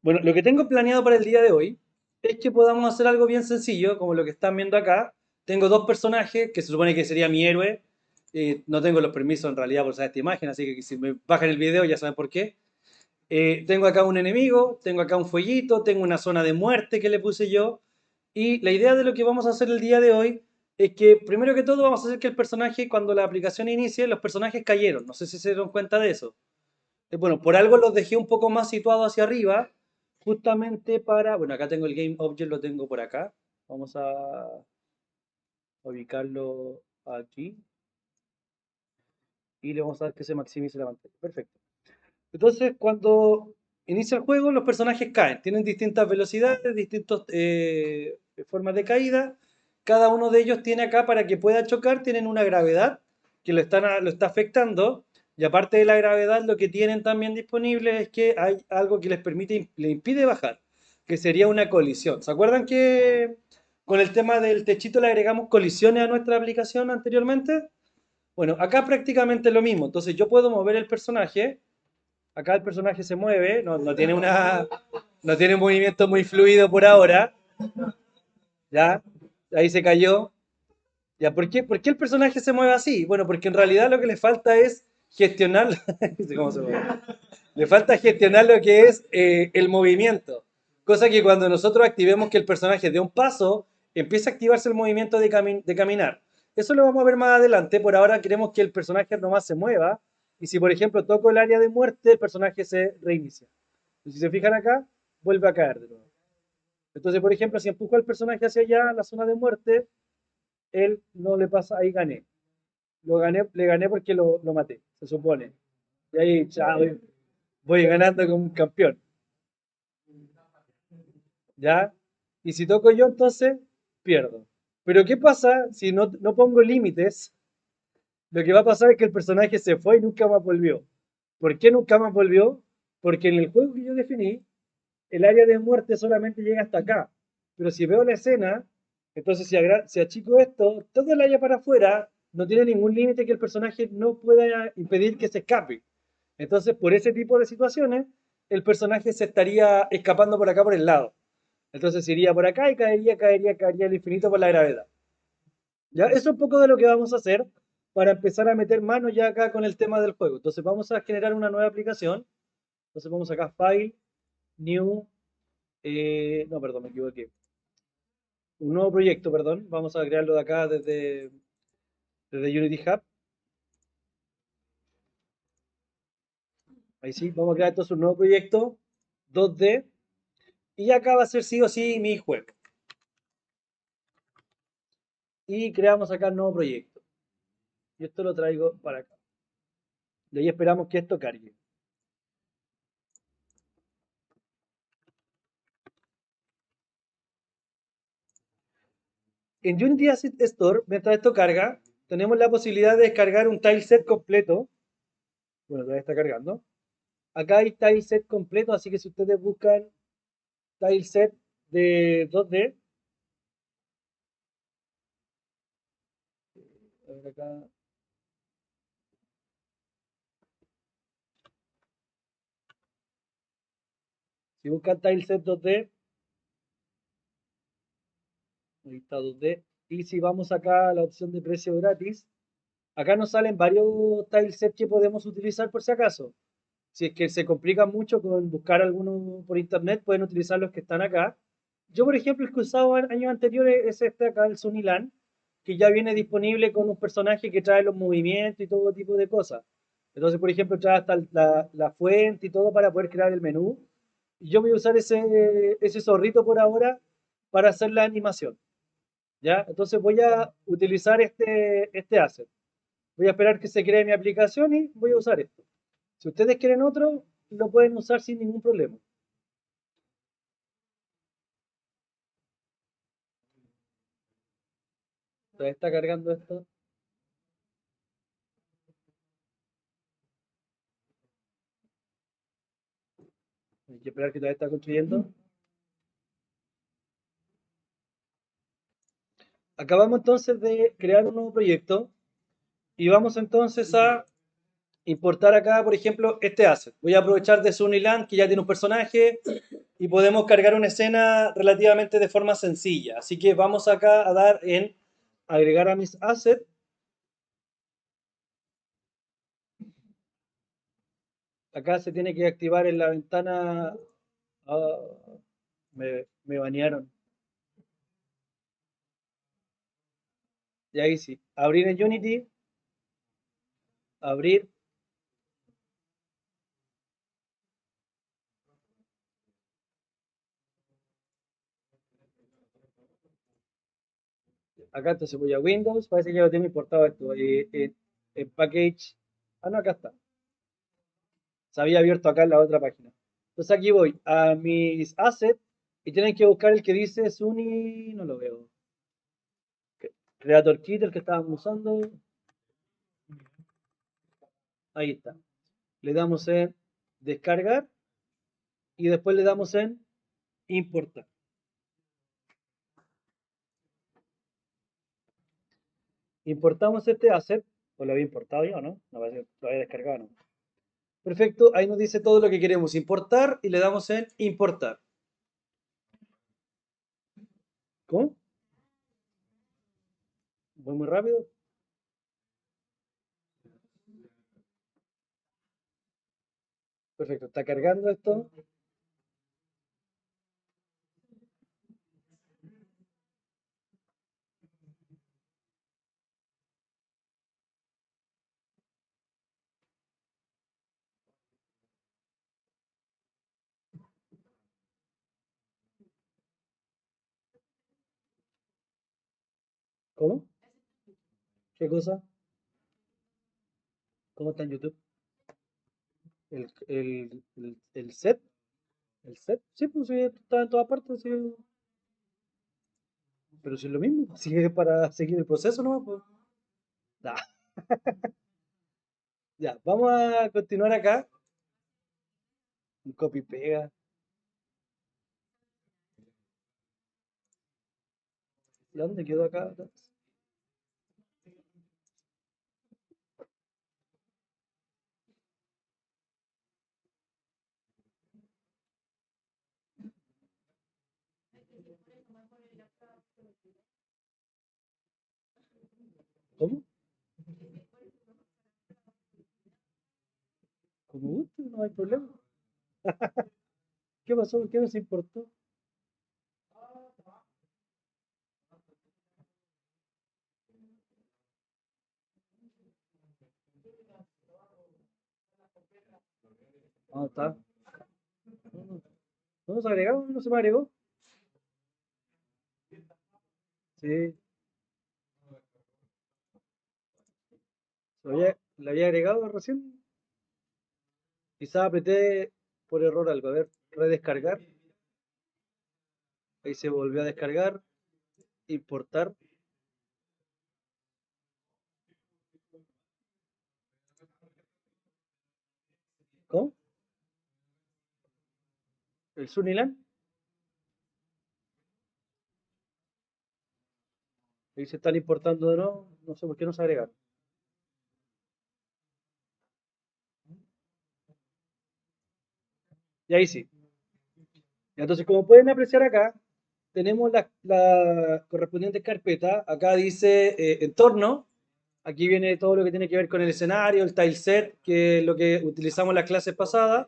Bueno, lo que tengo planeado para el día de hoy es que podamos hacer algo bien sencillo, como lo que están viendo acá. Tengo dos personajes que se supone que sería mi héroe. No tengo los permisos en realidad por usar esta imagen, así que si me bajan el video ya saben por qué. Tengo acá un enemigo, tengo acá un fueguito, tengo una zona de muerte que le puse yo. Y la idea de lo que vamos a hacer el día de hoy es que, primero que todo, vamos a hacer que el personaje, cuando la aplicación inicie, los personajes cayeron. No sé si se dieron cuenta de eso. Bueno, por algo los dejé un poco más situados hacia arriba, justamente para, bueno, acá tengo el Game Object, lo tengo por acá. Vamos a ubicarlo aquí y le vamos a dar que se maximice la pantalla. Perfecto. Entonces, cuando inicia el juego, los personajes caen. Tienen distintas velocidades, distintas formas de caída. Cada uno de ellos tiene acá, para que pueda chocar, tienen una gravedad que lo está afectando. Y aparte de la gravedad, lo que tienen también disponible es que hay algo que les permite, le impide bajar, que sería una colisión. ¿Se acuerdan que con el tema del techito le agregamos colisiones a nuestra aplicación anteriormente? Bueno, acá prácticamente lo mismo. Entonces yo puedo mover el personaje. Acá el personaje se mueve, no tiene un movimiento muy fluido por ahora, ¿ya? Ahí se cayó. ¿Ya? ¿Por qué el personaje se mueve así? Bueno, porque en realidad lo que le falta es gestionar, no sé cómo se mueve. Le falta gestionar lo que es el movimiento. Cosa que cuando nosotros activemos que el personaje dé un paso, empieza a activarse el movimiento de caminar. Eso lo vamos a ver más adelante. Por ahora queremos que el personaje nomás se mueva. Y si, por ejemplo, toco el área de muerte, el personaje se reinicia. Y si se fijan acá, vuelve a caer de nuevo. Entonces, por ejemplo, si empujo al personaje hacia allá, la zona de muerte, él no le pasa, ahí gané. Le gané porque lo maté, se supone. Y ahí, chao, voy ganando como un campeón. ¿Ya? Y si toco yo, entonces pierdo. Pero ¿qué pasa si no pongo límites? Lo que va a pasar es que el personaje se fue y nunca más volvió. ¿Por qué nunca más volvió? Porque en el juego que yo definí, el área de muerte solamente llega hasta acá. Pero si veo la escena, entonces si achico esto, todo el área para afuera no tiene ningún límite que el personaje no pueda impedir que se escape. Entonces, por ese tipo de situaciones, el personaje se estaría escapando por acá por el lado. Entonces iría por acá y caería al infinito por la gravedad. ¿Ya? Eso es un poco de lo que vamos a hacer para empezar a meter mano ya acá con el tema del juego. Entonces vamos a generar una nueva aplicación. Entonces vamos acá, File, New, no, perdón, me equivoqué. Un nuevo proyecto, perdón. Vamos a crearlo de acá desde Unity Hub. Ahí sí, vamos a crear entonces un nuevo proyecto 2D. Y acá va a ser sí o sí mi juego. Y creamos acá el nuevo proyecto. Y esto lo traigo para acá. Y ahí esperamos que esto cargue. En Unity Asset Store, mientras esto carga, tenemos la posibilidad de descargar un tileset completo. Bueno, todavía está cargando. Acá hay tileset completo, así que si ustedes buscan tileset de 2D, a ver acá, si buscan tileset 2D, ahí está 2D, y si vamos acá a la opción de precio gratis, acá nos salen varios tilesets que podemos utilizar por si acaso. Si es que se complica mucho con buscar alguno por internet, pueden utilizar los que están acá. Yo, por ejemplo, el que usaba en años anteriores es este acá, el Sunilan, que ya viene disponible con un personaje que trae los movimientos y todo tipo de cosas. Entonces, por ejemplo, trae hasta la fuente y todo para poder crear el menú. Y yo voy a usar ese zorrito por ahora para hacer la animación. ¿Ya? Entonces voy a utilizar este asset. Voy a esperar que se cree mi aplicación y voy a usar esto. Si ustedes quieren otro, lo pueden usar sin ningún problema. Todavía está cargando esto. Hay que esperar que todavía está construyendo. Acabamos entonces de crear un nuevo proyecto y vamos entonces a importar acá, por ejemplo, este asset. Voy a aprovechar de Suniland, que ya tiene un personaje. y podemos cargar una escena relativamente de forma sencilla. Así que vamos acá a dar en agregar a mis assets. Acá se tiene que activar en la ventana. Ah, me banearon. Y ahí sí. Abrir en Unity. Abrir. Acá entonces voy a Windows. Parece que ya lo tengo importado esto. Package. Ah, no, acá está. Se había abierto acá en la otra página. Entonces aquí voy a mis assets y tienen que buscar el que dice Suni. No lo veo. Creator Kit, el que estábamos usando. Ahí está. Le damos en descargar y después le damos en importar. Importamos este asset, o lo había importado yo, ¿no? No, lo había descargado, ¿no? Perfecto, ahí nos dice todo lo que queremos importar y le damos en importar. ¿Cómo? ¿Voy muy rápido? Perfecto, está cargando esto. ¿Cómo? ¿Qué cosa? ¿Cómo está en YouTube? ¿El set? ¿El set? Sí, pues sí, está en todas partes, sí. Pero si es lo mismo, si es para seguir el proceso, ¿no? Pues, nah. Ya, vamos a continuar acá. Un copy pega. ¿Y dónde quedó acá? ¿Cómo? Como guste, no hay problema. ¿Qué pasó? ¿Por qué no se importó? ¿Dónde está? ¿No se agregó? ¿No se me agregó? Sí, lo había agregado recién. Quizás apreté por error algo. A ver, redescargar. Ahí se volvió a descargar. Importar. ¿Cómo? ¿El Sunilan? Ahí se están importando de nuevo. No sé por qué no se agregaron. Y ahí sí. Entonces, como pueden apreciar acá, tenemos la correspondiente carpeta. Acá dice entorno. Aquí viene todo lo que tiene que ver con el escenario, el tileset, que es lo que utilizamos en las clases pasadas.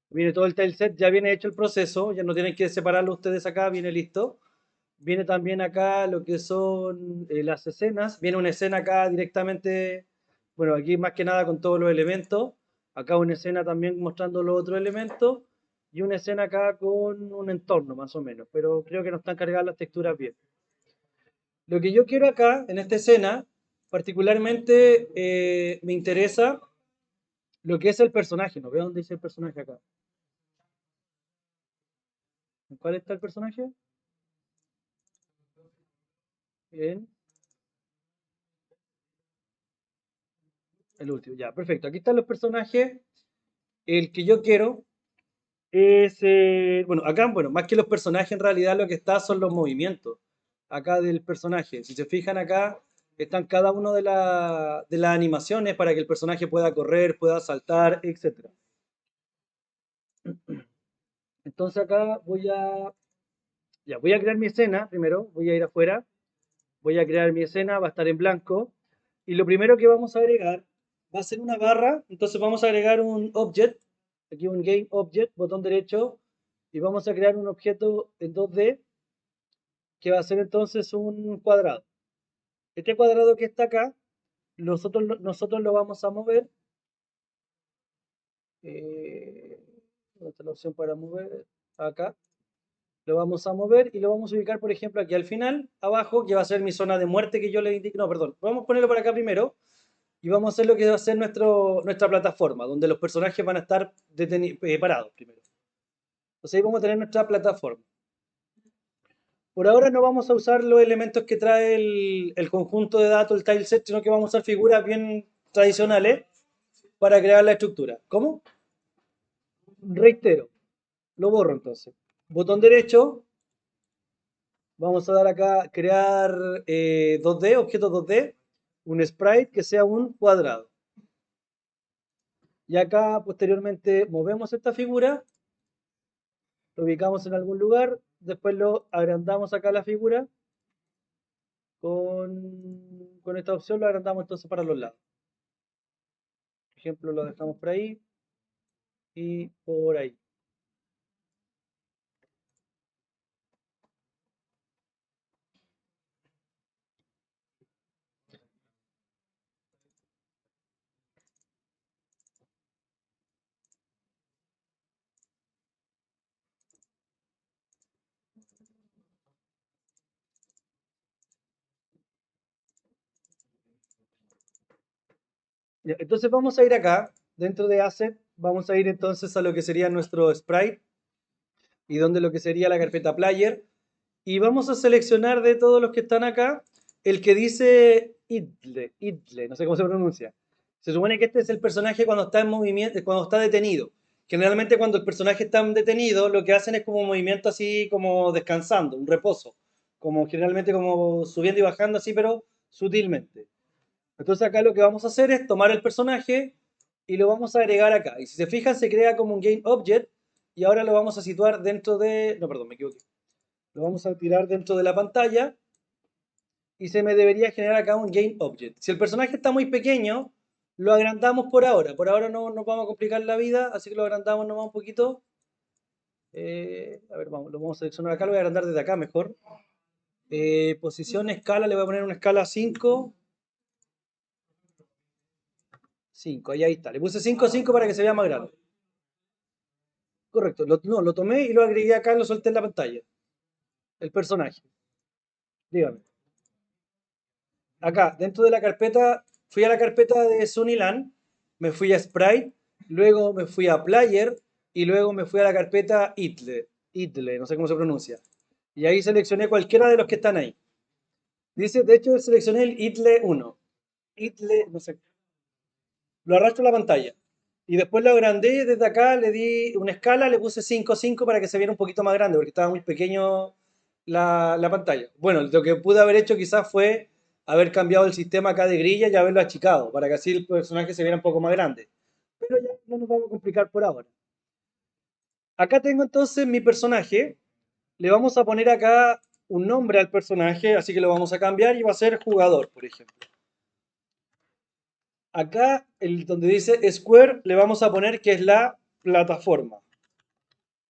Viene todo el tileset, ya viene hecho el proceso, ya no tienen que separarlo ustedes acá, viene listo. Viene también acá lo que son las escenas. Viene una escena acá directamente, bueno, aquí más que nada con todos los elementos. Acá una escena también mostrando los otros elementos. Y una escena acá con un entorno más o menos. Pero creo que no están cargadas las texturas bien. Lo que yo quiero acá, en esta escena, particularmente me interesa lo que es el personaje. ¿No veo dónde dice el personaje acá? ¿En cuál está el personaje? En el último. Ya, perfecto. Aquí están los personajes. El que yo quiero es, bueno, acá, bueno, más que los personajes, en realidad lo que está son los movimientos acá del personaje. Si se fijan acá, están cada uno de las animaciones para que el personaje pueda correr, pueda saltar, etcétera. Entonces acá voy a crear mi escena primero, voy a ir afuera, voy a crear mi escena, va a estar en blanco. Y lo primero que vamos a agregar va a ser una barra. Entonces vamos a agregar un object, aquí un game object, botón derecho, y vamos a crear un objeto en 2D que va a ser entonces un cuadrado. Este cuadrado que está acá, nosotros lo vamos a mover. ¿Dónde está la opción para mover? Acá. Lo vamos a mover y lo vamos a ubicar, por ejemplo, aquí al final, abajo, que va a ser mi zona de muerte que yo le indique. No, perdón. Vamos a ponerlo por acá primero y vamos a hacer lo que va a ser nuestra plataforma, donde los personajes van a estar parados primero. Entonces ahí vamos a tener nuestra plataforma. Por ahora no vamos a usar los elementos que trae el conjunto de datos, el tileset, sino que vamos a usar figuras bien tradicionales para crear la estructura. ¿Cómo? Reitero. Lo borro entonces. Botón derecho. Vamos a dar acá crear 2D, objeto 2D, un sprite que sea un cuadrado. Y acá posteriormente movemos esta figura, lo ubicamos en algún lugar, después lo agrandamos acá la figura. Con esta opción lo agrandamos entonces para los lados. Por ejemplo, lo dejamos por ahí y por ahí. Ya, entonces vamos a ir acá, dentro de Asset, vamos a ir entonces a lo que sería nuestro sprite y donde lo que sería la carpeta Player. Y vamos a seleccionar de todos los que están acá el que dice Idle, no sé cómo se pronuncia. Se supone que este es el personaje cuando está en movimiento, cuando está detenido. Generalmente cuando el personaje está detenido, lo que hacen es como un movimiento así como descansando, un reposo. Como generalmente como subiendo y bajando así, pero sutilmente. Entonces acá lo que vamos a hacer es tomar el personaje y lo vamos a agregar acá. Y si se fijan, se crea como un game object y ahora lo vamos a situar dentro de... No, perdón, me equivoqué. Lo vamos a tirar dentro de la pantalla y se me debería generar acá un game object. Si el personaje está muy pequeño, lo agrandamos por ahora. Por ahora no nos vamos a complicar la vida, así que lo agrandamos nomás un poquito. A ver, vamos, lo vamos a seleccionar acá, lo voy a agrandar desde acá mejor. Posición, escala, le voy a poner una escala 5. 5, ahí está. Le puse 5 5 para que se vea más grande. Correcto, no, lo tomé y lo agregué acá, lo solté en la pantalla. El personaje. Dígame. Acá, dentro de la carpeta, fui a la carpeta de Sunilan, me fui a Sprite, luego me fui a Player y luego me fui a la carpeta Itle, no sé cómo se pronuncia. Y ahí seleccioné cualquiera de los que están ahí. Dice, de hecho, seleccioné el Itle 1. Itle, no sé, lo arrastro a la pantalla. Y después lo agrandé desde acá, le di una escala, le puse 5 5 para que se viera un poquito más grande, porque estaba muy pequeño la pantalla. Bueno, lo que pude haber hecho quizás fue haber cambiado el sistema acá de grilla y haberlo achicado, para que así el personaje se viera un poco más grande. Pero ya no nos vamos a complicar por ahora. Acá tengo entonces mi personaje. Le vamos a poner acá un nombre al personaje, así que lo vamos a cambiar y va a ser jugador, por ejemplo. Acá, donde dice Square, le vamos a poner que es la plataforma.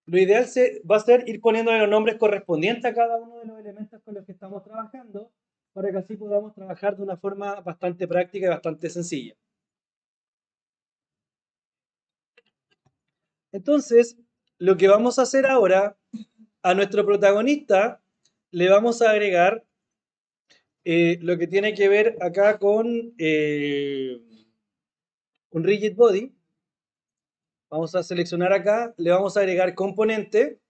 Lo ideal va a ser ir poniéndole los nombres correspondientes a cada uno de los elementos con los que estamos trabajando, para que así podamos trabajar de una forma bastante práctica y bastante sencilla. Entonces, lo que vamos a hacer ahora, a nuestro protagonista le vamos a agregar lo que tiene que ver acá con un rigid body. Vamos a seleccionar acá, le vamos a agregar componente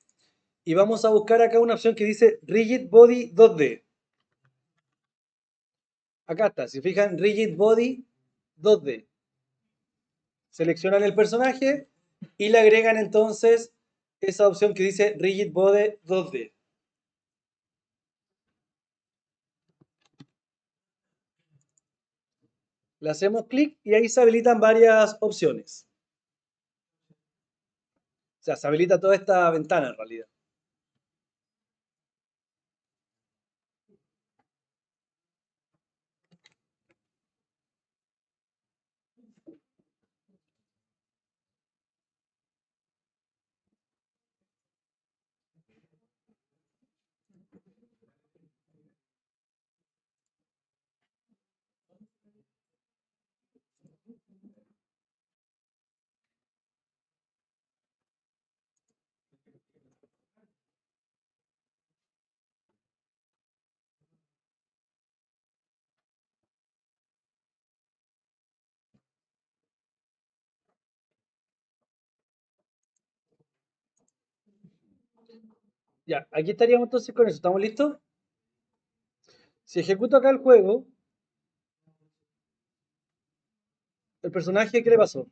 y vamos a buscar acá una opción que dice Rigid Body 2D. Acá está, si fijan, Rigid Body 2D. Seleccionan el personaje y le agregan entonces esa opción que dice Rigid Body 2D. Le hacemos clic y ahí se habilitan varias opciones. O sea, se habilita toda esta ventana en realidad. Ya, aquí estaríamos entonces con eso. ¿Estamos listos? Si ejecuto acá el juego, el personaje, ¿qué le pasó?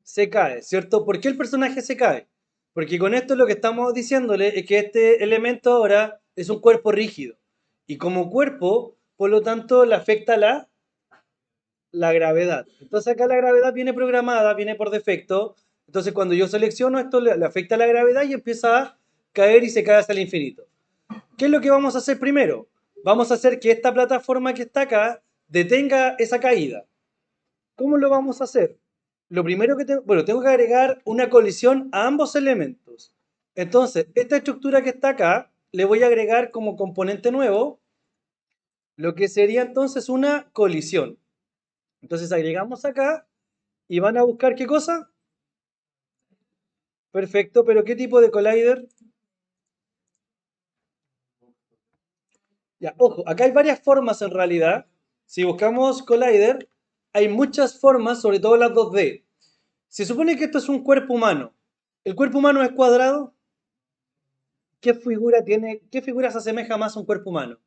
Se cae, ¿cierto? ¿Por qué el personaje se cae? Porque con esto lo que estamos diciéndole es que este elemento ahora es un cuerpo rígido. Y como cuerpo, por lo tanto, le afecta la gravedad. Entonces acá la gravedad viene programada, viene por defecto. Entonces cuando yo selecciono esto, le afecta la gravedad y empieza a caer y se cae hasta el infinito. ¿Qué es lo que vamos a hacer primero? Vamos a hacer que esta plataforma que está acá detenga esa caída. ¿Cómo lo vamos a hacer? Lo primero que tengo, bueno, tengo que agregar una colisión a ambos elementos. Entonces, esta estructura que está acá, le voy a agregar como componente nuevo lo que sería entonces una colisión. Entonces agregamos acá y van a buscar qué cosa. Perfecto, pero ¿qué tipo de collider? Ya, ojo, acá hay varias formas en realidad. Si buscamos collider, hay muchas formas, sobre todo las 2D. Se supone que esto es un cuerpo humano. ¿El cuerpo humano es cuadrado? ¿Qué figura tiene, qué figura se asemeja más a un cuerpo humano?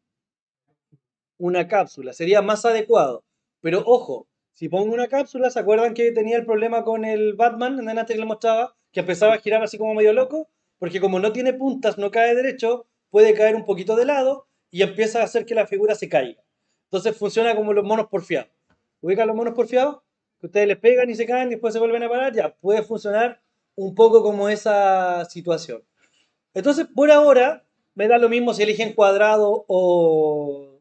Una cápsula, sería más adecuado. Pero ojo, si pongo una cápsula, ¿se acuerdan que tenía el problema con el Batman en antes que le mostraba? Que empezaba a girar así como medio loco, porque como no tiene puntas, no cae derecho, puede caer un poquito de lado y empieza a hacer que la figura se caiga. Entonces funciona como los monos porfiados. ¿Ubican los monos porfiados? Que ustedes les pegan y se caen y después se vuelven a parar, ya puede funcionar un poco como esa situación. Entonces, por ahora, me da lo mismo si eligen cuadrado o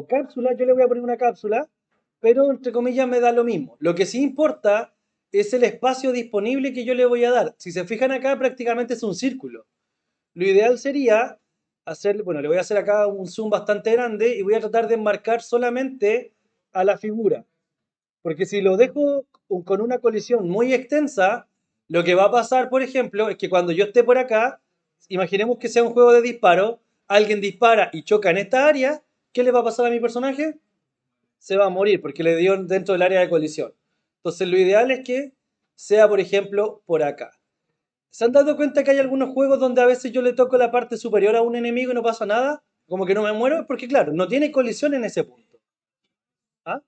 cápsula, yo le voy a poner una cápsula, pero entre comillas me da lo mismo. Lo que sí importa es el espacio disponible que yo le voy a dar. Si se fijan acá, prácticamente es un círculo. Lo ideal sería hacer, bueno, le voy a hacer acá un zoom bastante grande y voy a tratar de enmarcar solamente a la figura. Porque si lo dejo con una colisión muy extensa, lo que va a pasar, por ejemplo, es que cuando yo esté por acá, imaginemos que sea un juego de disparo, alguien dispara y choca en esta área, ¿qué le va a pasar a mi personaje? Se va a morir porque le dio dentro del área de colisión. Entonces lo ideal es que sea, por ejemplo, por acá. ¿Se han dado cuenta que hay algunos juegos donde a veces yo le toco la parte superior a un enemigo y no pasa nada? Como que no me muero, porque claro, no tiene colisión en ese punto. ¿Ah?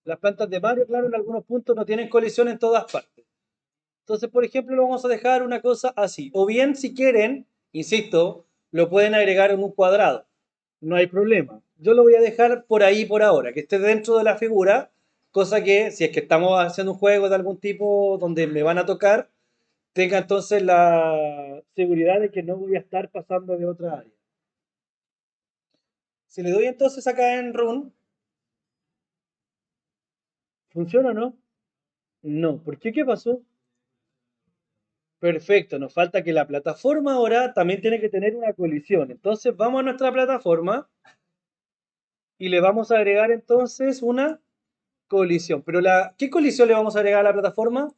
Las plantas de Mario, claro, en algunos puntos no tienen colisión en todas partes. Entonces, por ejemplo, lo vamos a dejar una cosa así. O bien, si quieren, insisto, lo pueden agregar en un cuadrado. No hay problema. Yo lo voy a dejar por ahí por ahora, que esté dentro de la figura, cosa que si es que estamos haciendo un juego de algún tipo donde me van a tocar, tenga entonces la seguridad de que no voy a estar pasando de otra área. Si le doy entonces acá en Run, ¿funciona o no? No. ¿Por qué? ¿Qué pasó? Perfecto, nos falta que la plataforma ahora también tiene que tener una colisión. Entonces vamos a nuestra plataforma y le vamos a agregar entonces una colisión. Pero ¿qué colisión le vamos a agregar a la plataforma?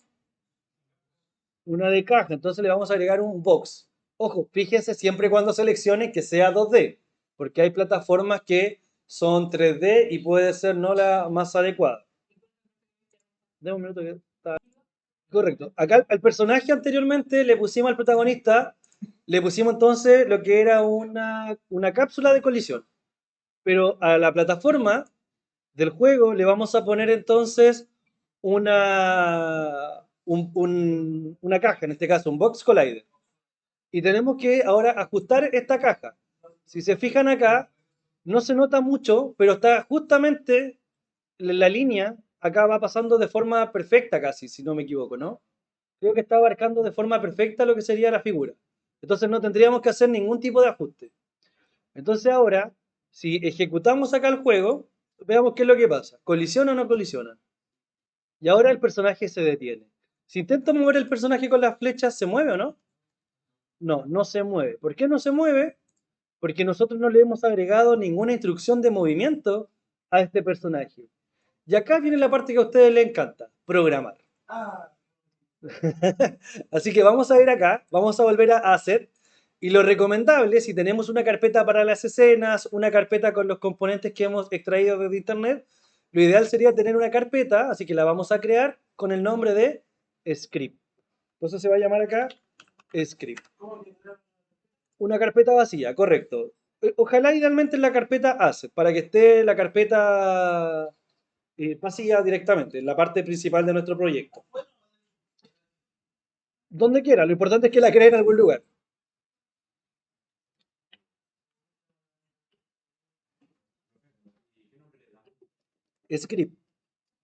Una de caja. Entonces le vamos a agregar un box. Ojo, fíjense siempre cuando seleccione que sea 2D, porque hay plataformas que son 3D y puede ser no la más adecuada. Deme un minuto que está. Correcto. Acá al personaje anteriormente le pusimos al protagonista, le pusimos entonces lo que era una cápsula de colisión. Pero a la plataforma del juego le vamos a poner entonces una caja, en este caso un box collider. Y tenemos que ahora ajustar esta caja. Si se fijan acá, no se nota mucho, pero está justamente la línea, acá va pasando de forma perfecta casi, si no me equivoco, ¿no? Creo que está abarcando de forma perfecta lo que sería la figura. Entonces no tendríamos que hacer ningún tipo de ajuste. Entonces ahora, si ejecutamos acá el juego, veamos qué es lo que pasa. ¿Colisiona o no colisiona? Y ahora el personaje se detiene. Si intento mover el personaje con las flechas, ¿se mueve o no? No, no se mueve. ¿Por qué no se mueve? Porque nosotros no le hemos agregado ninguna instrucción de movimiento a este personaje. Y acá viene la parte que a ustedes les encanta, programar. Así que vamos a ver acá, vamos a volver a hacer. Y lo recomendable, si tenemos una carpeta para las escenas, una carpeta con los componentes que hemos extraído desde internet, lo ideal sería tener una carpeta, así que la vamos a crear con el nombre de script. Entonces se va a llamar acá script. Una carpeta vacía, correcto. Ojalá idealmente en la carpeta asset, para que esté la carpeta vacía directamente, en la parte principal de nuestro proyecto. Donde quiera, lo importante es que la cree en algún lugar. Script.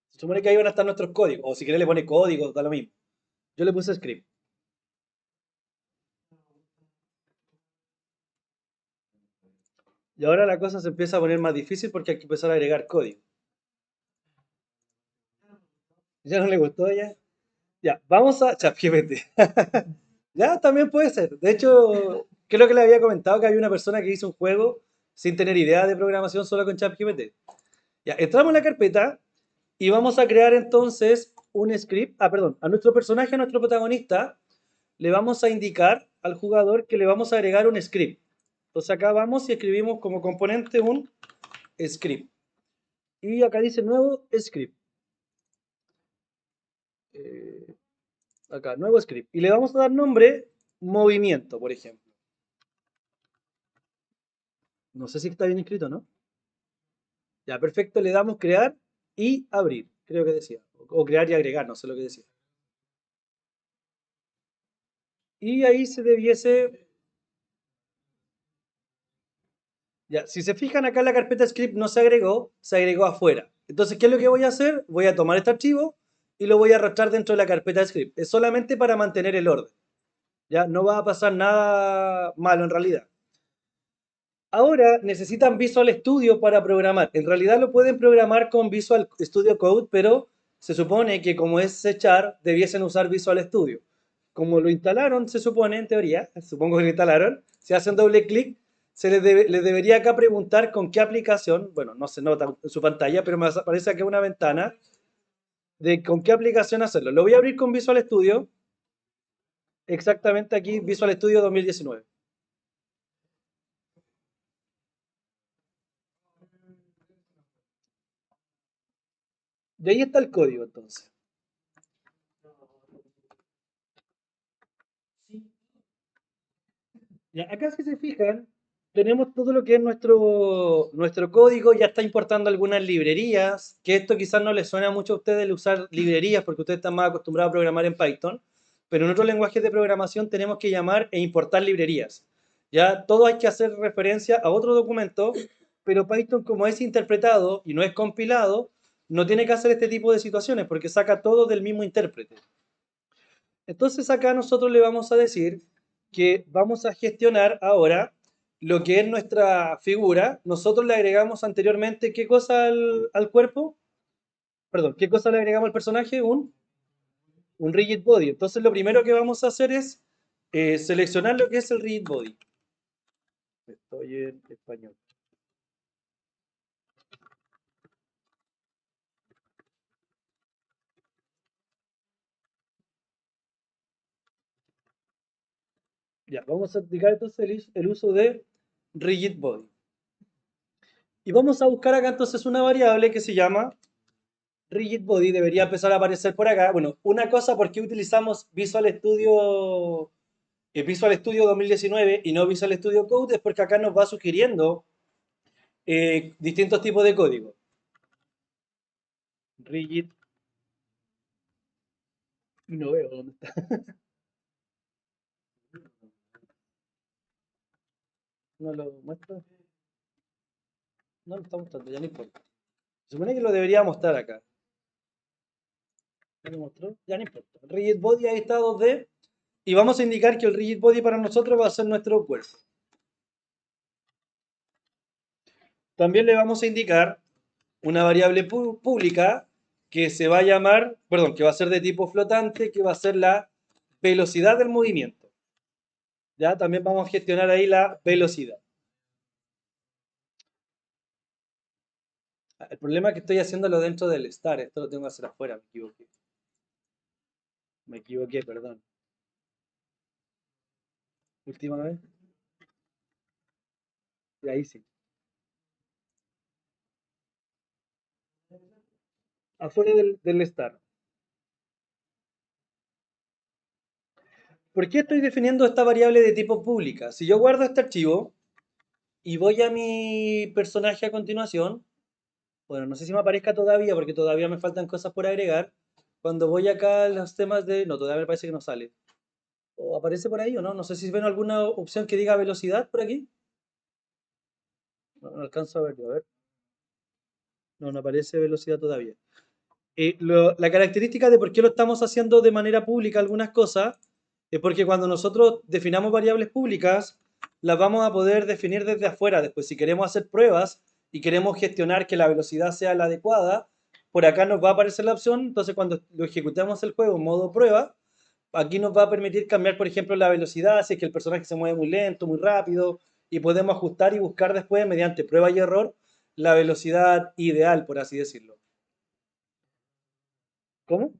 Se supone que ahí van a estar nuestros códigos. O si quieres le pone código, da lo mismo. Yo le puse script. Y ahora la cosa se empieza a poner más difícil porque hay que empezar a agregar código. ¿Ya no le gustó ya? Ya, vamos a ChatGPT. Ya, también puede ser. De hecho, creo que le había comentado que había una persona que hizo un juego sin tener idea de programación solo con ChatGPT. Ya, entramos en la carpeta y vamos a crear entonces un script. Ah, perdón, a nuestro personaje, a nuestro protagonista, le vamos a indicar al jugador que le vamos a agregar un script. Entonces acá vamos y escribimos como componente un script. Y acá dice nuevo script. Eh, Acá, nuevo script. Y le vamos a dar nombre movimiento, por ejemplo. No sé si está bien escrito, ¿no? Ya, perfecto. Le damos crear y abrir, creo que decía. O crear y agregar, no sé lo que decía. Y ahí se debiese. Ya, si se fijan acá en la carpeta script no se agregó afuera. Entonces, ¿qué es lo que voy a hacer? Voy a tomar este archivo y lo voy a arrastrar dentro de la carpeta script. Es solamente para mantener el orden. Ya, no va a pasar nada malo en realidad. Ahora necesitan Visual Studio para programar. En realidad lo pueden programar con Visual Studio Code, pero se supone que como es C debiesen usar Visual Studio. Como lo instalaron, se supone, en teoría, supongo que lo instalaron, si hacen doble clic, les debería acá preguntar con qué aplicación, bueno, no se nota en su pantalla, pero me aparece aquí una ventana de con qué aplicación hacerlo. Lo voy a abrir con Visual Studio, exactamente aquí, Visual Studio 2019. De ahí está el código, entonces. Ya, acá si se fijan, tenemos todo lo que es nuestro código, ya está importando algunas librerías, que esto quizás no les suena mucho a ustedes el usar librerías porque ustedes están más acostumbrados a programar en Python, pero en otros lenguajes de programación tenemos que llamar e importar librerías. Ya todo hay que hacer referencia a otro documento, pero Python como es interpretado y no es compilado, no tiene que hacer este tipo de situaciones porque saca todo del mismo intérprete. Entonces acá nosotros le vamos a decir que vamos a gestionar ahora lo que es nuestra figura. Nosotros le agregamos anteriormente qué cosa al cuerpo, perdón, qué cosa le agregamos al personaje, un rigid body. Entonces lo primero que vamos a hacer es seleccionar lo que es el rigid body. Estoy en español. Ya, vamos a aplicar entonces el uso de rigid body. Y vamos a buscar acá entonces una variable que se llama Rigid Body debería empezar a aparecer por acá. Bueno, una cosa, ¿por qué utilizamos Visual Studio 2019 y no Visual Studio Code? Es porque acá nos va sugiriendo distintos tipos de código. Rigid, y no veo dónde está. No lo muestro. No lo está mostrando, ya no importa. Se supone que lo debería mostrar acá. ¿Me lo mostró? Ya no importa. Rigid body ahí está 2D. Y vamos a indicar que el rigid body para nosotros va a ser nuestro cuerpo. También le vamos a indicar una variable pública que se va a llamar, perdón, que va a ser de tipo flotante, que va a ser la velocidad del movimiento. Ya también vamos a gestionar ahí la velocidad. El problema es que estoy haciéndolo dentro del star. Esto lo tengo que hacer afuera, me equivoqué. Me equivoqué, perdón. Última vez. Y ahí sí. Afuera del star. ¿Por qué estoy definiendo esta variable de tipo pública? Si yo guardo este archivo y voy a mi personaje a continuación, bueno, no sé si me aparezca todavía porque todavía me faltan cosas por agregar. Cuando voy acá a los temas de... No, todavía me parece que no sale. ¿O aparece por ahí o no? No sé si ven alguna opción que diga velocidad por aquí. No, no alcanzo a verlo, a ver. No, no aparece velocidad todavía. La característica de por qué lo estamos haciendo de manera pública algunas cosas es porque cuando nosotros definamos variables públicas, las vamos a poder definir desde afuera. Después, si queremos hacer pruebas y queremos gestionar que la velocidad sea la adecuada, por acá nos va a aparecer la opción. Entonces, cuando lo ejecutemos el juego en modo prueba, aquí nos va a permitir cambiar, por ejemplo, la velocidad, si es que el personaje se mueve muy lento, muy rápido, y podemos ajustar y buscar después, mediante prueba y error, la velocidad ideal, por así decirlo. ¿Cómo?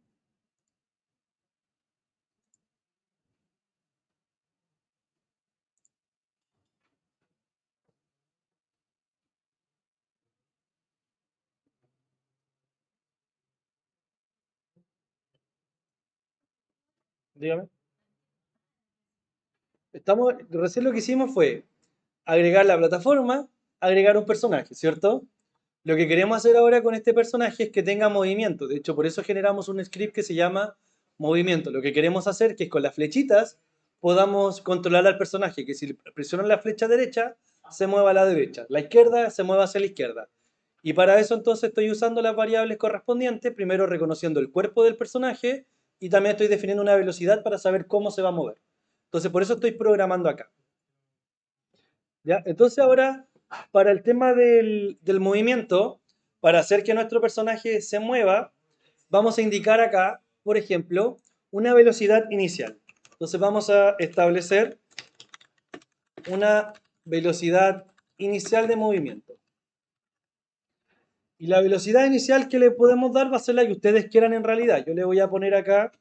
Dígame. Recién lo que hicimos fue agregar la plataforma, agregar un personaje, ¿cierto? Lo que queremos hacer ahora con este personaje es que tenga movimiento. De hecho, por eso generamos un script que se llama movimiento. Lo que queremos hacer es que con las flechitas podamos controlar al personaje, que si presionan la flecha derecha, se mueva a la derecha, la izquierda se mueva hacia la izquierda. Y para eso entonces estoy usando las variables correspondientes, primero reconociendo el cuerpo del personaje y también estoy definiendo una velocidad para saber cómo se va a mover. Entonces por eso estoy programando acá. ¿Ya? Entonces ahora, para el tema del movimiento, para hacer que nuestro personaje se mueva, vamos a indicar acá, por ejemplo, una velocidad inicial. Entonces vamos a establecer una velocidad inicial de movimiento. Y la velocidad inicial que le podemos dar va a ser la que ustedes quieran en realidad. Yo le voy a poner acá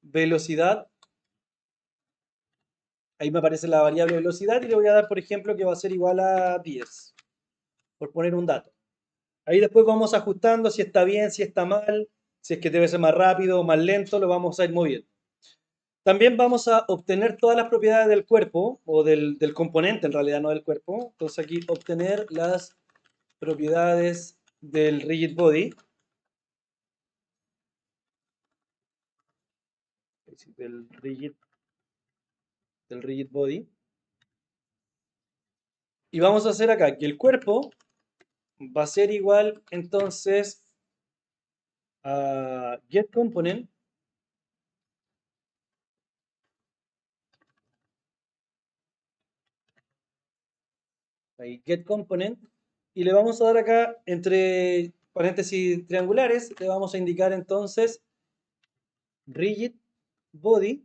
velocidad. Ahí me aparece la variable velocidad y le voy a dar, por ejemplo, que va a ser igual a 10, por poner un dato. Ahí después vamos ajustando si está bien, si está mal, si es que debe ser más rápido o más lento, lo vamos a ir moviendo. También vamos a obtener todas las propiedades del cuerpo, o del componente en realidad, no del cuerpo. Entonces aquí obtener las propiedades del rigid body, del rigid, del rigid body. Y vamos a hacer acá que el cuerpo va a ser igual entonces a getComponent. Ahí, getComponent. Y le vamos a dar acá entre paréntesis triangulares, le vamos a indicar entonces rigid body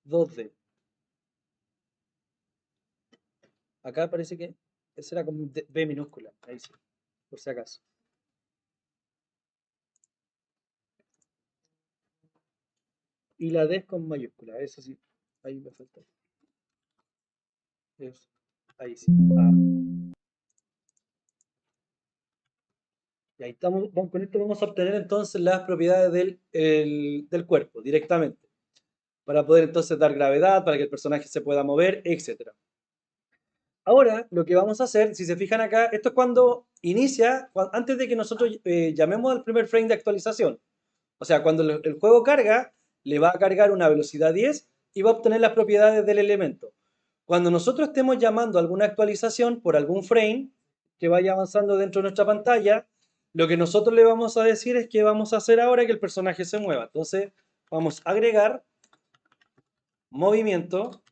2D. Acá parece que esa era como B minúscula. Ahí sí, por si acaso. Y la D es con mayúscula, eso sí. Ahí me falta. Eso. Ahí sí. Ah. Y ahí estamos, con esto vamos a obtener entonces las propiedades del cuerpo directamente. Para poder entonces dar gravedad, para que el personaje se pueda mover, etc. Ahora, lo que vamos a hacer, si se fijan acá, esto es cuando inicia, antes de que nosotros llamemos al primer frame de actualización. O sea, cuando el juego carga, le va a cargar una velocidad 10 y va a obtener las propiedades del elemento. Cuando nosotros estemos llamando alguna actualización por algún frame que vaya avanzando dentro de nuestra pantalla, lo que nosotros le vamos a decir es que vamos a hacer ahora que el personaje se mueva. Entonces, vamos a agregar movimiento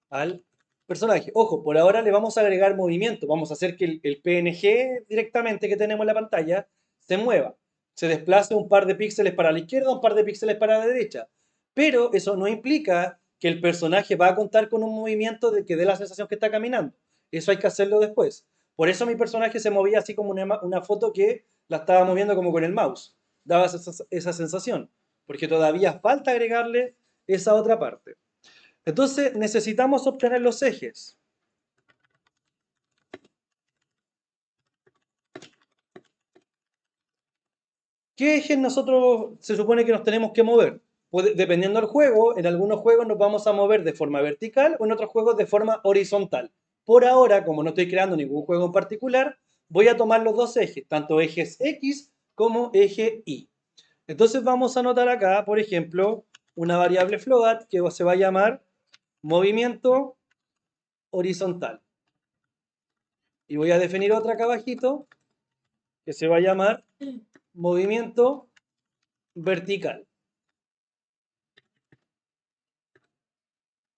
al personaje. Ojo, por ahora le vamos a agregar movimiento. Vamos a hacer que el PNG directamente que tenemos en la pantalla se mueva. Se desplace un par de píxeles para la izquierda, un par de píxeles para la derecha. Pero eso no implica que el personaje va a contar con un movimiento de que dé la sensación que está caminando. Eso hay que hacerlo después. Por eso mi personaje se movía así como una foto que la estaba moviendo como con el mouse. Daba esa sensación. Porque todavía falta agregarle esa otra parte. Entonces necesitamos obtener los ejes. ¿Qué ejes nosotros se supone que nos tenemos que mover? Dependiendo del juego, en algunos juegos nos vamos a mover de forma vertical o en otros juegos de forma horizontal. Por ahora, como no estoy creando ningún juego en particular, voy a tomar los dos ejes, tanto ejes X como eje Y. Entonces vamos a anotar acá, por ejemplo, una variable float que se va a llamar movimiento horizontal. Y voy a definir otra acá abajito que se va a llamar movimiento vertical.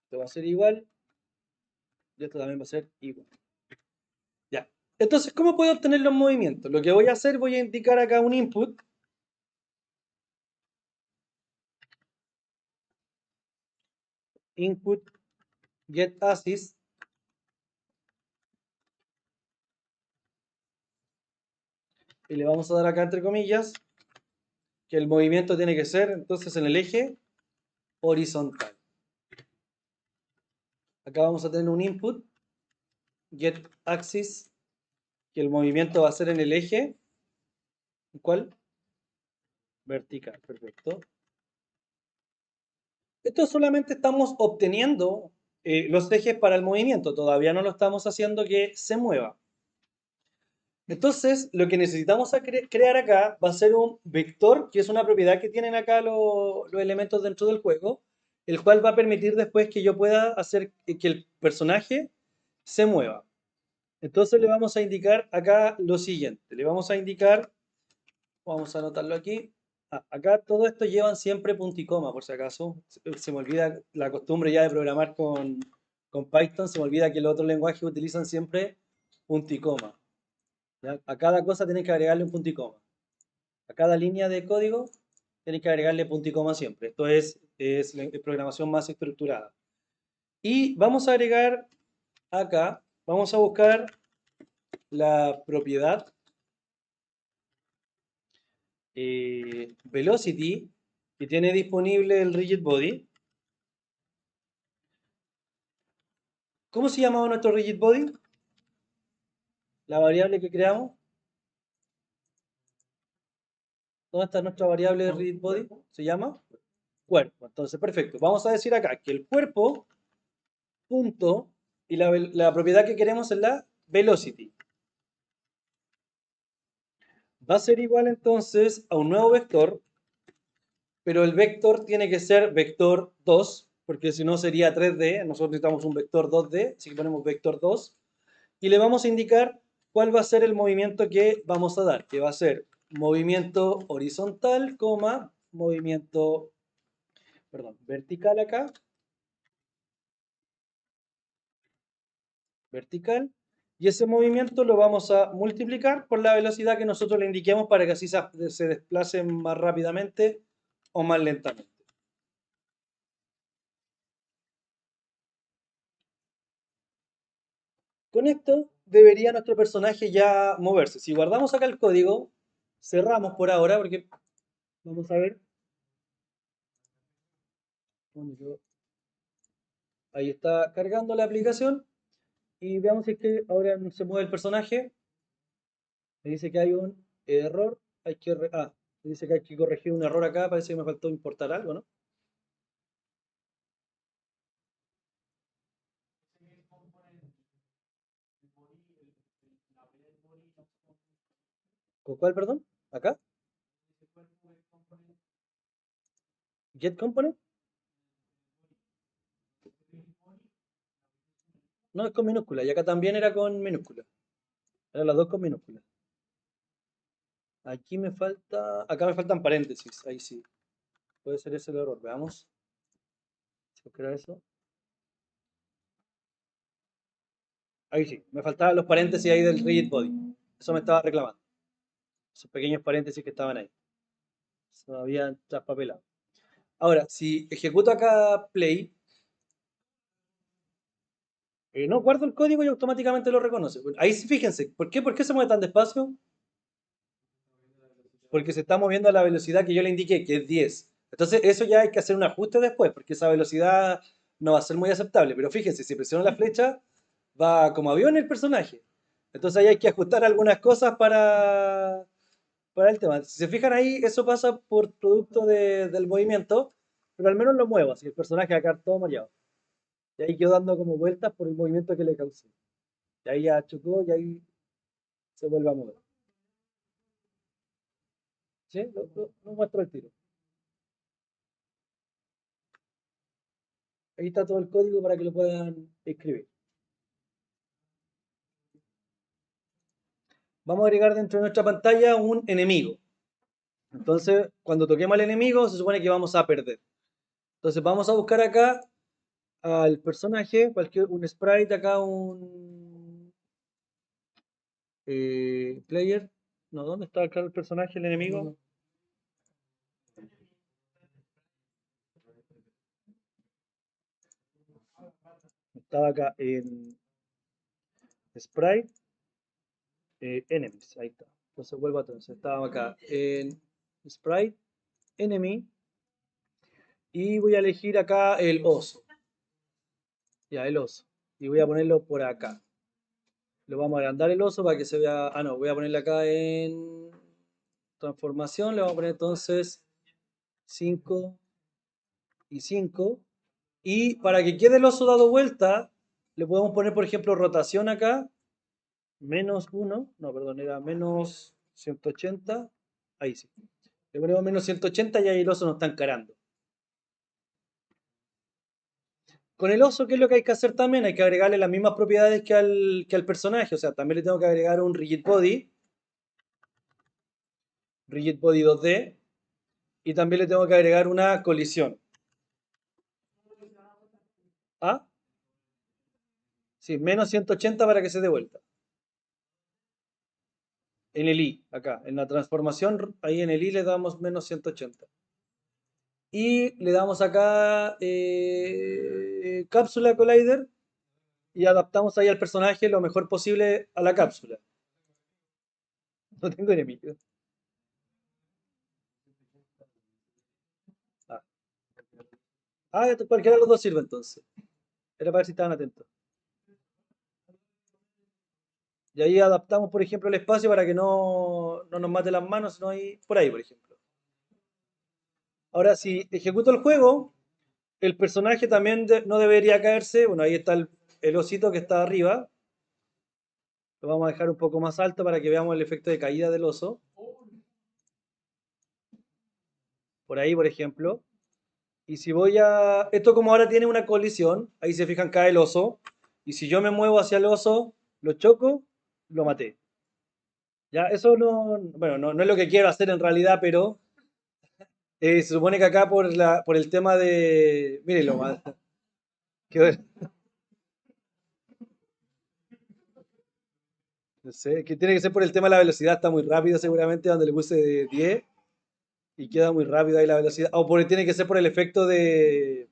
Esto va a ser igual y esto también va a ser igual. Ya. Entonces, ¿cómo puedo obtener los movimientos? Lo que voy a hacer, voy a indicar acá un input. Input get assist. Y le vamos a dar acá entre comillas que el movimiento tiene que ser entonces en el eje horizontal. Acá vamos a tener un input get axis que el movimiento va a ser en el eje ¿cuál? Vertical, perfecto. Esto solamente estamos obteniendo los ejes para el movimiento, todavía no lo estamos haciendo que se mueva. Entonces, lo que necesitamos crear acá va a ser un vector, que es una propiedad que tienen acá los elementos dentro del juego, el cual va a permitir después que yo pueda hacer que el personaje se mueva. Entonces le vamos a indicar acá lo siguiente. Le vamos a indicar, vamos a anotarlo aquí. Acá todo esto llevan siempre punto y coma, por si acaso. Se me olvida la costumbre ya de programar con Python, se me olvida que los otros lenguajes utilizan siempre punto y coma. ¿Ya? A cada cosa tienen que agregarle un punto y coma. A cada línea de código tienen que agregarle punto y coma siempre. Esto es la programación más estructurada. Y vamos a agregar acá, vamos a buscar la propiedad velocity que tiene disponible el rigid body. ¿Cómo se llamaba nuestro rigid body? La variable que creamos. ¿Dónde está nuestra variable de rigid body? ¿Se llama? Cuerpo. Entonces, perfecto. Vamos a decir acá que el cuerpo punto y la propiedad que queremos es la velocity. Va a ser igual entonces a un nuevo vector, pero el vector tiene que ser vector 2, porque si no sería 3D. Nosotros necesitamos un vector 2D, así que ponemos vector 2. Y le vamos a indicar cuál va a ser el movimiento que vamos a dar, que va a ser movimiento horizontal, movimiento, perdón, vertical acá, vertical, y ese movimiento lo vamos a multiplicar por la velocidad que nosotros le indiquemos para que así se desplace más rápidamente o más lentamente. Con esto debería nuestro personaje ya moverse. Si guardamos acá el código, cerramos por ahora porque vamos a ver. Ahí está cargando la aplicación y veamos si es que ahora se mueve el personaje. Me dice que hay un error. Me dice que hay que corregir un error acá. Parece que me faltó importar algo, ¿no? ¿Con cuál, perdón? ¿Acá? ¿Get component? No, es con minúscula. Y acá también era con minúscula. Eran las dos con minúscula. Aquí me falta, acá me faltan paréntesis, ahí sí. Puede ser ese el error, veamos. Si era eso. Ahí sí, me faltaban los paréntesis ahí del rigid body. Eso me estaba reclamando. Esos pequeños paréntesis que estaban ahí. Se me habían traspapelado. Ahora, si ejecuto acá play, no guardo el código y automáticamente lo reconoce. Ahí sí, fíjense, ¿por qué? ¿Por qué se mueve tan despacio? Porque se está moviendo a la velocidad que yo le indiqué, que es 10. Entonces, eso ya hay que hacer un ajuste después, porque esa velocidad no va a ser muy aceptable. Pero fíjense, si presiono la flecha, va como avión el personaje. Entonces ahí hay que ajustar algunas cosas para el tema. Si se fijan ahí, eso pasa por producto del movimiento, pero al menos lo muevo, así el personaje va a quedar todo mareado. Y ahí quedó dando como vueltas por el movimiento que le causé. Y ahí ya chocó y ahí se vuelve a mover. ¿Sí? Lo muestro el tiro. Ahí está todo el código para que lo puedan escribir. Vamos a agregar dentro de nuestra pantalla un enemigo. Entonces, cuando toquemos al enemigo, se supone que vamos a perder. Entonces, vamos a buscar acá al personaje, un sprite acá, un player. No, ¿dónde está acá el personaje, el enemigo? Estaba acá en sprite, enemies, ahí está. Entonces vuelvo atrás. Estaba acá en sprite, enemy, y voy a elegir acá el oso. Ya, el oso. Y voy a ponerlo por acá. Lo vamos a agrandar el oso para que se vea. Ah, no, voy a ponerle acá en transformación. Le vamos a poner entonces 5 y 5. Y para que quede el oso dado vuelta, le podemos poner, por ejemplo, rotación acá. -1. No, perdón, era menos 180. Ahí sí. Le ponemos menos 180 y ahí el oso nos está encarando. Con el oso, ¿qué es lo que hay que hacer también? Hay que agregarle las mismas propiedades que al personaje. O sea, también le tengo que agregar un rigid body 2D, y también le tengo que agregar una colisión. ¿Ah? Sí, menos 180 para que se dé vuelta. En el I, acá, en la transformación, ahí en el I le damos menos 180. Y le damos acá cápsula collider y adaptamos ahí al personaje lo mejor posible a la cápsula. No tengo enemigo. Ah, cualquiera de los dos sirve entonces. Era para ver si estaban atentos. Y ahí adaptamos, por ejemplo, el espacio para que no nos mate las manos, sino ahí, por ahí, por ejemplo. Ahora, si ejecuto el juego, el personaje también no debería caerse. Bueno, ahí está el osito que está arriba. Lo vamos a dejar un poco más alto para que veamos el efecto de caída del oso. Por ahí, por ejemplo. Y si voy a... Esto como ahora tiene una colisión, ahí se fijan, cae el oso. Y si yo me muevo hacia el oso, lo choco, lo maté. Ya, eso no... Bueno, no es lo que quiero hacer en realidad, pero se supone que acá por el tema de... Mírenlo, no sé, que tiene que ser por el tema de la velocidad, está muy rápido seguramente, donde le puse de 10 y queda muy rápido ahí la velocidad. O tiene que ser por el efecto de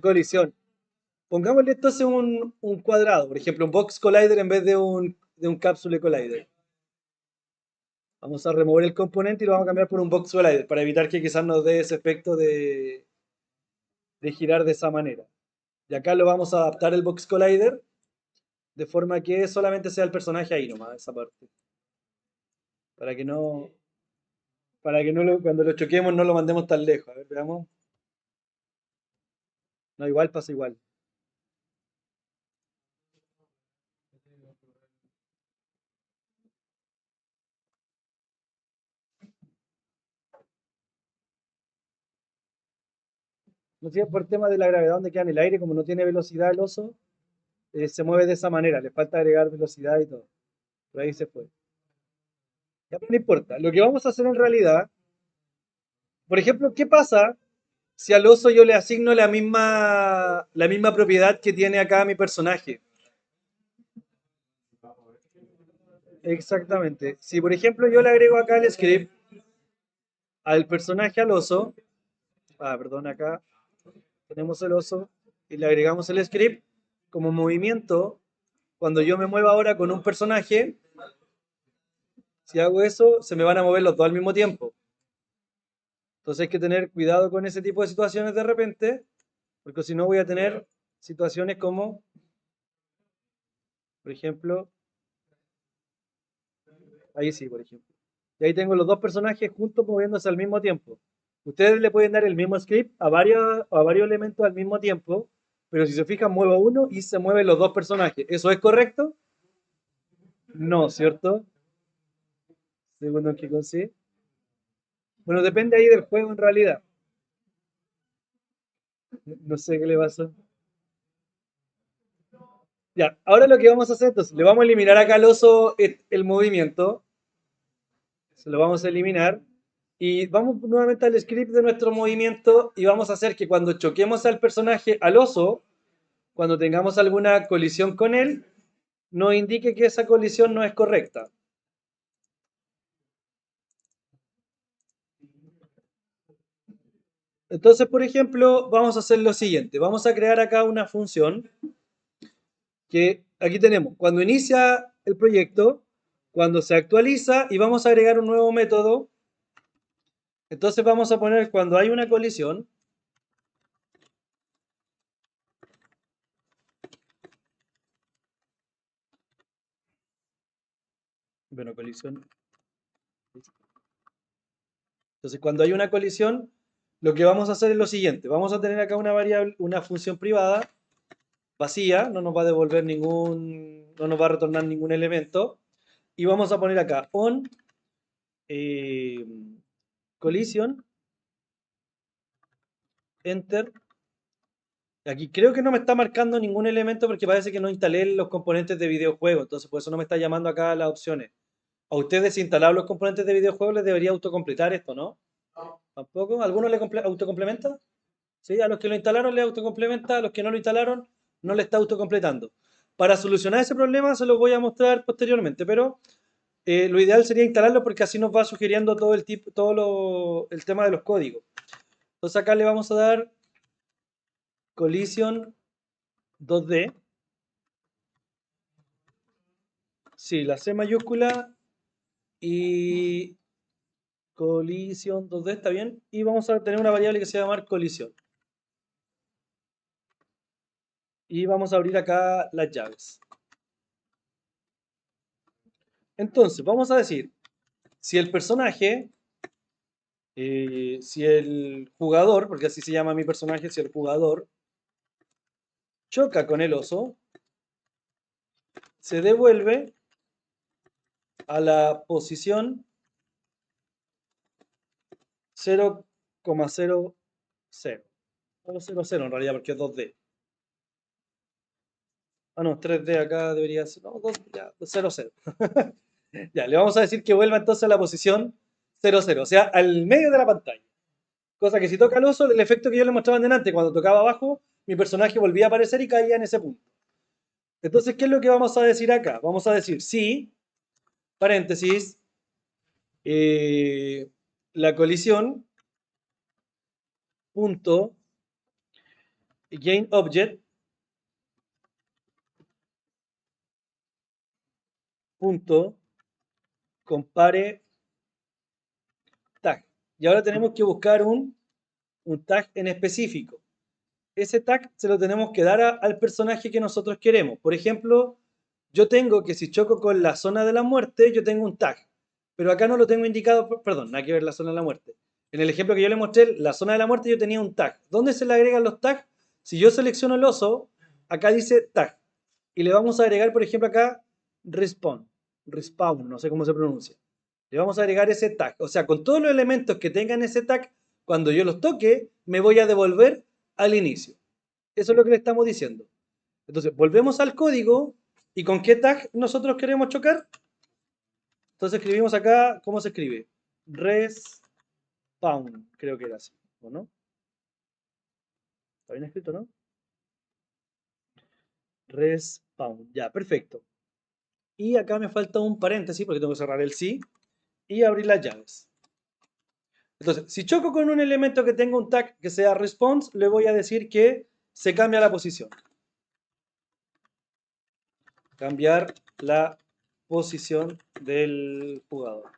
colisión. Pongámosle entonces un cuadrado, por ejemplo, un box collider en vez de un capsule collider. Vamos a remover el componente y lo vamos a cambiar por un box collider para evitar que quizás nos dé ese efecto de girar de esa manera. Y acá lo vamos a adaptar el box collider de forma que solamente sea el personaje ahí nomás, esa parte. Para que no, cuando lo choquemos no lo mandemos tan lejos. A ver, veamos. No, igual pasa igual. No sé, por el tema de la gravedad donde queda en el aire, como no tiene velocidad el oso, se mueve de esa manera. Le falta agregar velocidad y todo. Por ahí se fue. Ya, pero no importa. Lo que vamos a hacer en realidad, por ejemplo, ¿qué pasa si al oso yo le asigno la misma propiedad que tiene acá mi personaje? Exactamente. Si por ejemplo yo le agrego acá el script al personaje al oso, perdón, acá tenemos el oso y le agregamos el script como movimiento, cuando yo me mueva ahora con un personaje, si hago eso, se me van a mover los dos al mismo tiempo. Entonces hay que tener cuidado con ese tipo de situaciones de repente, porque si no voy a tener situaciones como, por ejemplo, ahí sí, por ejemplo. Y ahí tengo los dos personajes juntos moviéndose al mismo tiempo. Ustedes le pueden dar el mismo script a varios elementos al mismo tiempo, pero si se fijan, muevo uno y se mueven los dos personajes. ¿Eso es correcto? No, ¿cierto? Segundo que consigue. Bueno, depende ahí del juego en realidad. No sé qué le pasó. Ya, ahora lo que vamos a hacer, entonces, le vamos a eliminar acá al oso el movimiento. Se lo vamos a eliminar. Y vamos nuevamente al script de nuestro movimiento y vamos a hacer que cuando choquemos al personaje, al oso, cuando tengamos alguna colisión con él, nos indique que esa colisión no es correcta. Entonces, por ejemplo, vamos a hacer lo siguiente. Vamos a crear acá una función que aquí tenemos. Cuando inicia el proyecto, cuando se actualiza y vamos a agregar un nuevo método. Entonces vamos a poner cuando hay una colisión. Bueno, colisión. Entonces, cuando hay una colisión, lo que vamos a hacer es lo siguiente. Vamos a tener acá una variable, una función privada vacía, no nos va a devolver no nos va a retornar ningún elemento. Y vamos a poner acá on eh, collision, enter. Aquí creo que no me está marcando ningún elemento porque parece que no instalé los componentes de videojuego, entonces por eso no me está llamando acá las opciones. A ustedes instalar los componentes de videojuego les debería autocompletar esto, ¿no? ¿Tampoco? ¿Alguno le autocomplementa? Sí, a los que lo instalaron le autocomplementa, a los que no lo instalaron no le está autocompletando. Para solucionar ese problema se los voy a mostrar posteriormente, pero lo ideal sería instalarlo porque así nos va sugiriendo todo el tipo, el tema de los códigos. Entonces acá le vamos a dar collision 2D. Sí, la C mayúscula y collision 2D está bien. Y vamos a tener una variable que se va a llamar colisión. Y vamos a abrir acá las llaves. Entonces, vamos a decir, si el personaje, si el jugador, porque así se llama mi personaje, si el jugador choca con el oso, se devuelve a la posición 0,00. O 00 en realidad, porque es 2D. Ah, no, 3D acá debería ser. No, 2, ya, 00. Ya, le vamos a decir que vuelva entonces a la posición 00, o sea, al medio de la pantalla. Cosa que si toca el oso, el efecto que yo le mostraba delante, cuando tocaba abajo, mi personaje volvía a aparecer y caía en ese punto. Entonces, ¿qué es lo que vamos a decir acá? Vamos a decir si, paréntesis, la colisión, punto, gain object, punto, compare tag. Y ahora tenemos que buscar un tag en específico. Ese tag se lo tenemos que dar al personaje que nosotros queremos. Por ejemplo, yo tengo que si choco con la zona de la muerte, yo tengo un tag. Pero acá no lo tengo indicado, perdón, nada que ver la zona de la muerte. En el ejemplo que yo le mostré, la zona de la muerte yo tenía un tag. ¿Dónde se le agregan los tags? Si yo selecciono el oso, acá dice tag. Y le vamos a agregar, por ejemplo, acá respawn, no sé cómo se pronuncia. Le vamos a agregar ese tag. O sea, con todos los elementos que tengan ese tag, cuando yo los toque, me voy a devolver al inicio. Eso es lo que le estamos diciendo. Entonces, volvemos al código y con qué tag nosotros queremos chocar. Entonces escribimos acá, ¿cómo se escribe? Respawn, creo que era así, ¿o no? ¿Está bien escrito, no? Respawn, ya, perfecto. Y acá me falta un paréntesis porque tengo que cerrar el sí y abrir las llaves. Entonces, si choco con un elemento que tenga un tag que sea response, le voy a decir que se cambia la posición. Cambiar la posición del jugador.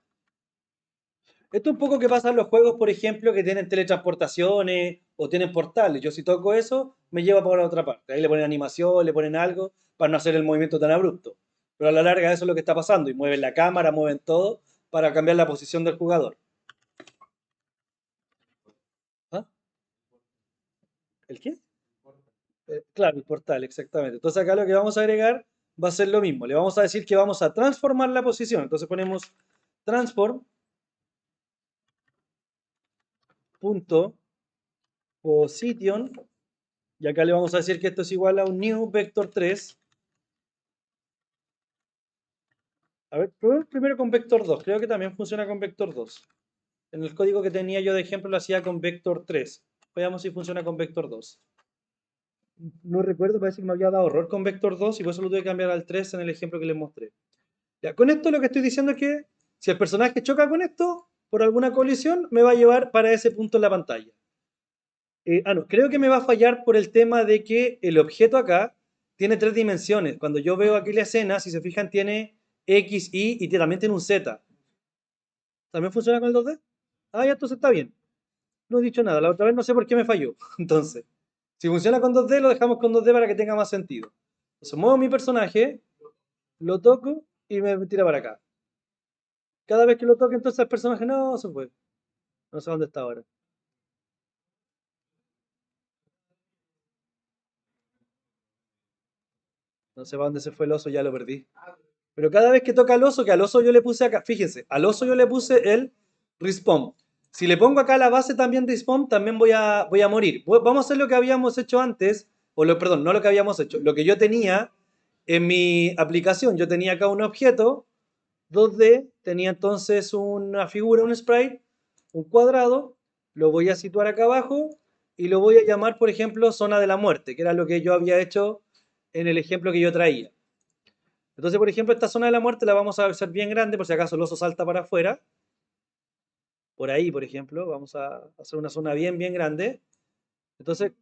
Esto es un poco que pasa en los juegos, por ejemplo, que tienen teletransportaciones o tienen portales. Yo si toco eso, me lleva para otra parte. Ahí le ponen animación, le ponen algo para no hacer el movimiento tan abrupto. Pero a la larga eso es lo que está pasando. Y mueven la cámara, mueven todo para cambiar la posición del jugador. ¿Ah? ¿El qué? Claro, el portal, exactamente. Entonces acá lo que vamos a agregar va a ser lo mismo. Le vamos a decir que vamos a transformar la posición. Entonces ponemos transform punto position y acá le vamos a decir que esto es igual a un new vector 3. A ver, probemos primero con vector 2. Creo que también funciona con vector 2. En el código que tenía yo de ejemplo lo hacía con vector 3. Veamos si funciona con vector 2. No recuerdo, parece que me había dado error con vector 2 y por eso lo tuve que cambiar al 3 en el ejemplo que les mostré. Ya, con esto lo que estoy diciendo es que si el personaje choca con esto, por alguna colisión, me va a llevar para ese punto en la pantalla. No, creo que me va a fallar por el tema de que el objeto acá tiene tres dimensiones. Cuando yo veo aquí la escena, si se fijan, tiene X, Y y también tiene un Z. ¿También funciona con el 2D? Ah, ya, entonces está bien. No he dicho nada. La otra vez no sé por qué me falló. Entonces, si funciona con 2D, lo dejamos con 2D para que tenga más sentido. Entonces, muevo mi personaje, lo toco y me tira para acá. Cada vez que lo toque, entonces el personaje no se fue. No sé dónde está ahora. No sé para dónde se fue el oso, ya lo perdí. Pero cada vez que toca al oso, que al oso yo le puse acá, fíjense, al oso yo le puse el respawn. Si le pongo acá la base también respawn, también voy a morir. Vamos a hacer lo que habíamos hecho antes, perdón, no lo que habíamos hecho, lo que yo tenía en mi aplicación. Yo tenía acá un objeto 2D, tenía entonces una figura, un sprite, un cuadrado, lo voy a situar acá abajo y lo voy a llamar, por ejemplo, zona de la muerte, que era lo que yo había hecho en el ejemplo que yo traía. Entonces, por ejemplo, esta zona de la muerte la vamos a hacer bien grande, por si acaso el oso salta para afuera. Por ahí, por ejemplo, vamos a hacer una zona bien, bien grande. Entonces,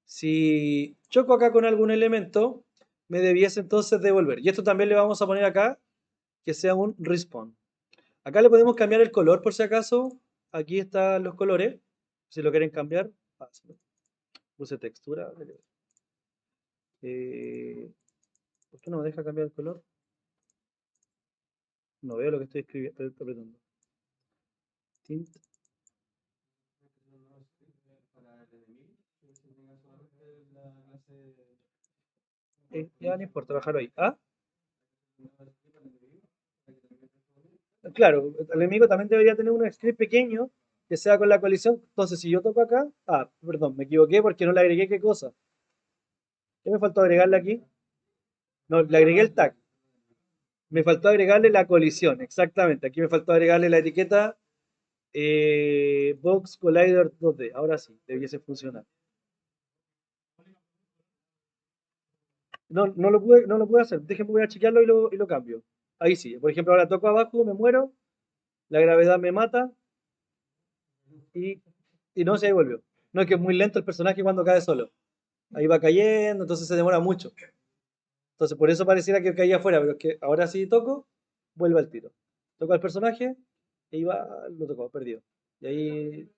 si choco acá con algún elemento, me debiese entonces devolver. Y esto también le vamos a poner acá, que sea un respawn. Acá le podemos cambiar el color por si acaso. Aquí están los colores. Si lo quieren cambiar. Puse textura. ¿Por qué no me deja cambiar el color? No veo lo que estoy escribiendo, apretando. Tint. Ya no importa, bajarlo ahí. ¿Ah? Claro, el enemigo también debería tener un script pequeño que sea con la colisión. Entonces, si yo toco acá, perdón, me equivoqué porque no le agregué qué cosa. ¿Qué me faltó agregarle aquí? No, le agregué el tag. Me faltó agregarle la colisión, exactamente. Aquí me faltó agregarle la etiqueta Box Collider 2D. Ahora sí, debiese funcionar. No, no lo pude hacer. Déjenme, voy a chequearlo y lo cambio. Ahí sí. Por ejemplo, ahora toco abajo, me muero, la gravedad me mata y, y no se volvió. No, es que es muy lento el personaje cuando cae solo. Ahí va cayendo, entonces se demora mucho. Entonces por eso pareciera que caía afuera, pero es que ahora sí toco, vuelve al tiro. Toco al personaje y va, lo tocó, perdió. Y ahí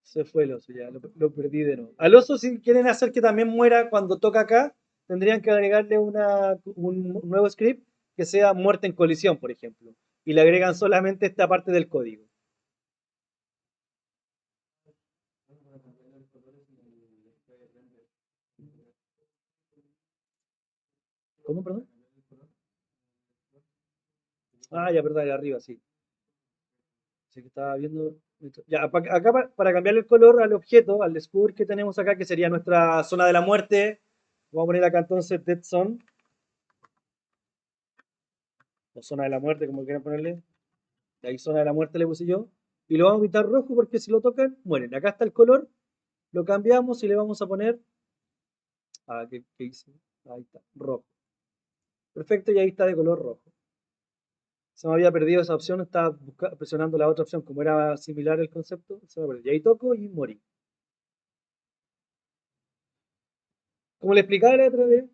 se fue el oso, ya lo perdí de nuevo. Al oso, si quieren hacer que también muera cuando toca acá, tendrían que agregarle un nuevo script que sea muerte en colisión, por ejemplo. Y le agregan solamente esta parte del código. ¿Cómo, perdón? Ya, verdad, de arriba, sí. Así que estaba viendo. Ya, acá para cambiarle el color al objeto, al score que tenemos acá, que sería nuestra zona de la muerte, vamos a poner acá entonces Dead Zone. o zona de la muerte, como quieran ponerle. De ahí zona de la muerte le puse yo. Y lo vamos a pintar rojo porque si lo tocan, mueren. Acá está el color, lo cambiamos y le vamos a poner. ¿Qué hice? Ahí está, rojo. Perfecto, y ahí está de color rojo. Se me había perdido esa opción, estaba presionando la otra opción, como era similar el concepto, se me perdió. Y ahí toco y morí. Como le explicaba la otra vez,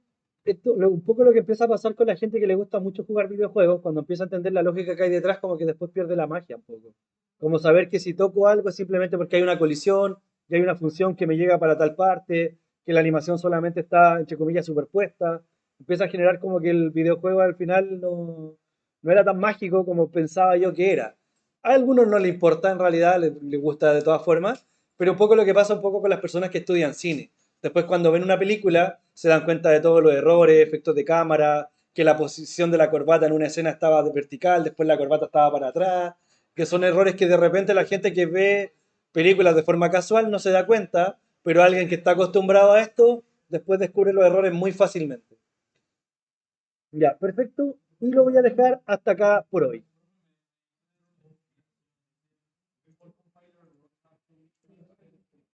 un poco lo que empieza a pasar con la gente que le gusta mucho jugar videojuegos, cuando empieza a entender la lógica que hay detrás, como que después pierde la magia un poco. Como saber que si toco algo es simplemente porque hay una colisión, y hay una función que me llega para tal parte, que la animación solamente está, entre comillas, superpuesta. Empieza a generar como que el videojuego al final no era tan mágico como pensaba yo que era. A algunos no le importa en realidad, les gusta de todas formas, pero un poco lo que pasa un poco con las personas que estudian cine. Después cuando ven una película se dan cuenta de todos los errores, efectos de cámara, que la posición de la corbata en una escena estaba vertical, después la corbata estaba para atrás, que son errores que de repente la gente que ve películas de forma casual no se da cuenta, pero alguien que está acostumbrado a esto después descubre los errores muy fácilmente. Ya, perfecto. Y lo voy a dejar hasta acá por hoy.